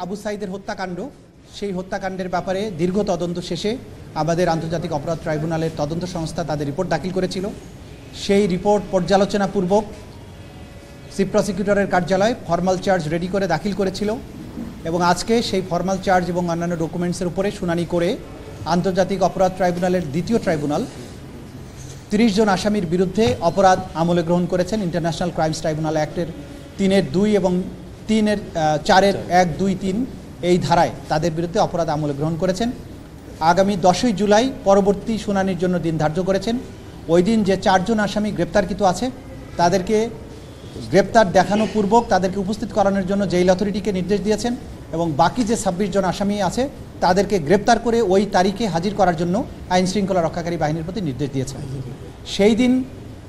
আবু সাঈদের হত্যাকাণ্ড, সেই হত্যাকাণ্ডের ব্যাপারে দীর্ঘ তদন্ত শেষে আমাদের আন্তর্জাতিক অপরাধ ট্রাইব্যুনালের তদন্ত সংস্থা তাদের রিপোর্ট দাখিল করেছিল। সেই রিপোর্ট পর্যালোচনাপূর্বক চিফ প্রসিকিউটরের কার্যালয় ফর্মাল চার্জ রেডি করে দাখিল করেছিল এবং আজকে সেই ফর্মাল চার্জ এবং অন্যান্য ডকুমেন্টসের উপরে শুনানি করে আন্তর্জাতিক অপরাধ ট্রাইব্যুনালের দ্বিতীয় ট্রাইব্যুনাল 30 জন আসামির বিরুদ্ধে অপরাধ আমলে গ্রহণ করেছেন। ইন্টারন্যাশনাল ক্রাইমস ট্রাইব্যুনাল অ্যাক্টের 3-2 এবং 4-1-2-3 এই ধারায় তাদের বিরুদ্ধে অপরাধ আমলে গ্রহণ করেছেন। আগামী 10ই জুলাই পরবর্তী শুনানির জন্য দিন ধার্য করেছেন। ওই দিন যে 4 জন আসামি গ্রেপ্তারকৃত আছে তাদেরকে গ্রেপ্তার দেখানো পূর্বক তাদেরকে উপস্থিত করানোর জন্য জেল অথরিটিকে নির্দেশ দিয়েছেন এবং বাকি যে 26 জন আসামি আছে তাদেরকে গ্রেপ্তার করে ওই তারিখে হাজির করার জন্য আইন শৃঙ্খলা রক্ষাকারী বাহিনীর প্রতি নির্দেশ দিয়েছেন। সেই দিন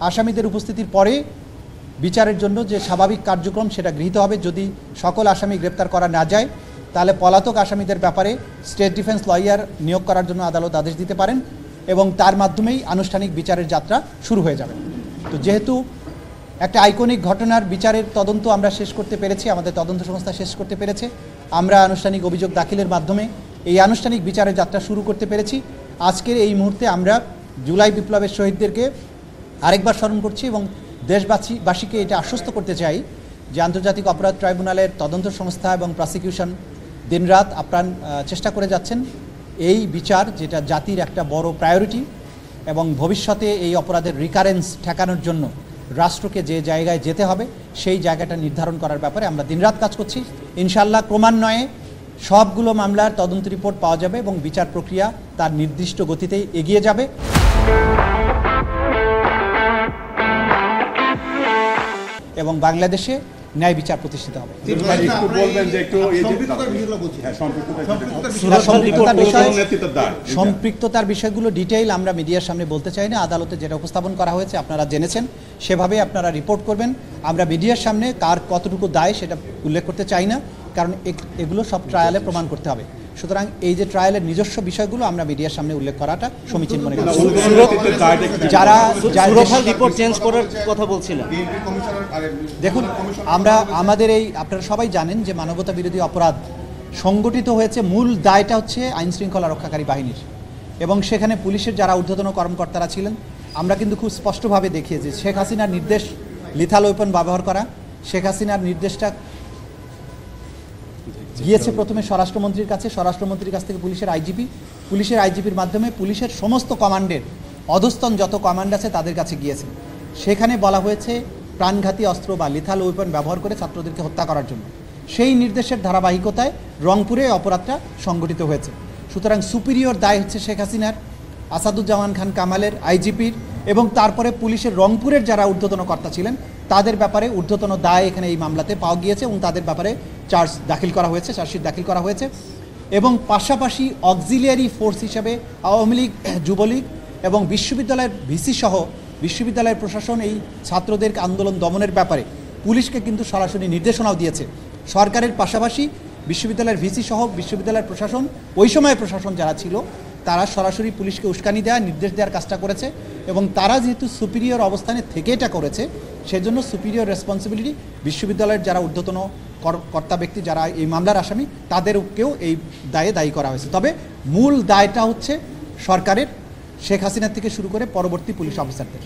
আসামিদের উপস্থিতির পরে বিচারের জন্য যে স্বাভাবিক কার্যক্রম সেটা গৃহীত হবে। যদি সকল আসামি গ্রেপ্তার করা না যায় তাহলে পলাতক আসামিদের ব্যাপারে স্টেট ডিফেন্স লয়ার নিয়োগ করার জন্য আদালত আদেশ দিতে পারেন এবং তার মাধ্যমেই আনুষ্ঠানিক বিচারের যাত্রা শুরু হয়ে যাবে। তো যেহেতু একটা আইকনিক ঘটনার বিচারের তদন্ত আমরা শেষ করতে পেরেছি, আমাদের তদন্ত সংস্থা শেষ করতে পেরেছে, আমরা আনুষ্ঠানিক অভিযোগ দাখিলের মাধ্যমে এই আনুষ্ঠানিক বিচারের যাত্রা শুরু করতে পেরেছি। আজকের এই মুহূর্তে আমরা জুলাই বিপ্লবের শহীদদেরকে আরেকবার স্মরণ করছি এবং দেশবাসীকে এটা আশ্বস্ত করতে চাই যে আন্তর্জাতিক অপরাধ ট্রাইব্যুনালের তদন্ত সংস্থা এবং প্রসিকিউশন দিনরাত আপ্রাণ চেষ্টা করে যাচ্ছেন এই বিচার, যেটা জাতির একটা বড় প্রায়োরিটি এবং ভবিষ্যতে এই অপরাধের রিকারেন্স ঠেকানোর জন্য রাষ্ট্রকে যে জায়গায় যেতে হবে সেই জায়গাটা নির্ধারণ করার ব্যাপারে আমরা দিনরাত কাজ করছি। ইনশাআল্লাহ ক্রমান্বয়ে সবগুলো মামলার তদন্ত রিপোর্ট পাওয়া যাবে এবং বিচার প্রক্রিয়া তার নির্দিষ্ট গতিতে এগিয়ে যাবে এবং বাংলাদেশে ন্যায় বিচার প্রতিষ্ঠিত হবে। সম্পৃক্ততার বিষয়গুলো ডিটেইল আমরা মিডিয়ার সামনে বলতে চাই না। আদালতে যেটা উপস্থাপন করা হয়েছে আপনারা জেনেছেন, সেভাবে আপনারা রিপোর্ট করবেন। আমরা মিডিয়ার সামনে কার কতটুকু দায় সেটা উল্লেখ করতে চাই না, কারণ এগুলো সব ট্রায়ালে প্রমাণ করতে হবে। সুতরাং এই যে ট্রায়ালের নিজস্ব বিষয়গুলো আমরা মিডিয়ার সামনে উল্লেখ করাটা সমীচীন মনে করি। যারা রিপোর্ট চেঞ্জ করার কথা বলছিলেন, দেখুন আমরা আমাদের এই আপনারা সবাই জানেন যে মানবতা বিরোধী অপরাধ সংগঠিত হয়েছে, মূল দায়টা হচ্ছে আইন শৃঙ্খলা রক্ষাকারী বাহিনীর এবং সেখানে পুলিশের যারা ঊর্ধ্বতন কর্মকর্তারা ছিলেন। আমরা কিন্তু খুব স্পষ্টভাবে দেখিয়েছি শেখ হাসিনার নির্দেশ লিথাল ওয়েপন ব্যবহার করা, শেখ হাসিনার নির্দেশটা গিয়েছে প্রথমে স্বরাষ্ট্রমন্ত্রীর কাছে, স্বরাষ্ট্রমন্ত্রীর কাছ থেকে পুলিশের আইজিপির মাধ্যমে পুলিশের সমস্ত কমান্ডের অধস্তন যত কমান্ড আছে তাদের কাছে গিয়েছে। সেখানে বলা হয়েছে প্রাণঘাতী অস্ত্র বা লিথাল ওয়েপন ব্যবহার করে ছাত্রদেরকে হত্যা করার জন্য। সেই নির্দেশের ধারাবাহিকতায় রংপুরে অপরাধটা সংগঠিত হয়েছে। সুতরাং সুপিরিয়র দায় হচ্ছে শেখ হাসিনার, আসাদুজ্জামান খান কামালের, আইজিপির এবং তারপরে পুলিশের রংপুরের যারা ঊর্ধ্বতন কর্তা ছিলেন তাদের ব্যাপারে ঊর্ধ্বতন দায় এখানে এই মামলাতে পাওয়া গিয়েছে এবং তাদের ব্যাপারে চার্জশিট দাখিল করা হয়েছে এবং পাশাপাশি অক্সিলিয়ারি ফোর্স হিসেবে আওয়ামী লীগ, যুবলীগ এবং বিশ্ববিদ্যালয়ের ভিসি সহ বিশ্ববিদ্যালয়ের প্রশাসন এই ছাত্রদের আন্দোলন দমনের ব্যাপারে পুলিশকে কিন্তু সরাসরি নির্দেশনাও দিয়েছে। সরকারের পাশাপাশি বিশ্ববিদ্যালয়ের ভিসি সহ বিশ্ববিদ্যালয়ের প্রশাসন, ওই সময় প্রশাসন যারা ছিল তারা সরাসরি পুলিশকে উস্কানি দেওয়া, নির্দেশ দেওয়ার কাজটা করেছে এবং তারা যেহেতু সুপিরিয়র অবস্থানে থেকে এটা করেছে সেজন্য সুপিরিয়র রেসপন্সিবিলিটি বিশ্ববিদ্যালয়ের যারা ঊর্ধ্বতন কর্তা ব্যক্তি যারা এই মামলার আসামি তাদেরকেও এই দায়ী করা হয়েছে। তবে মূল দায়টা হচ্ছে সরকারের, শেখ হাসিনা থেকে শুরু করে পরবর্তী পুলিশ অফিসারদের।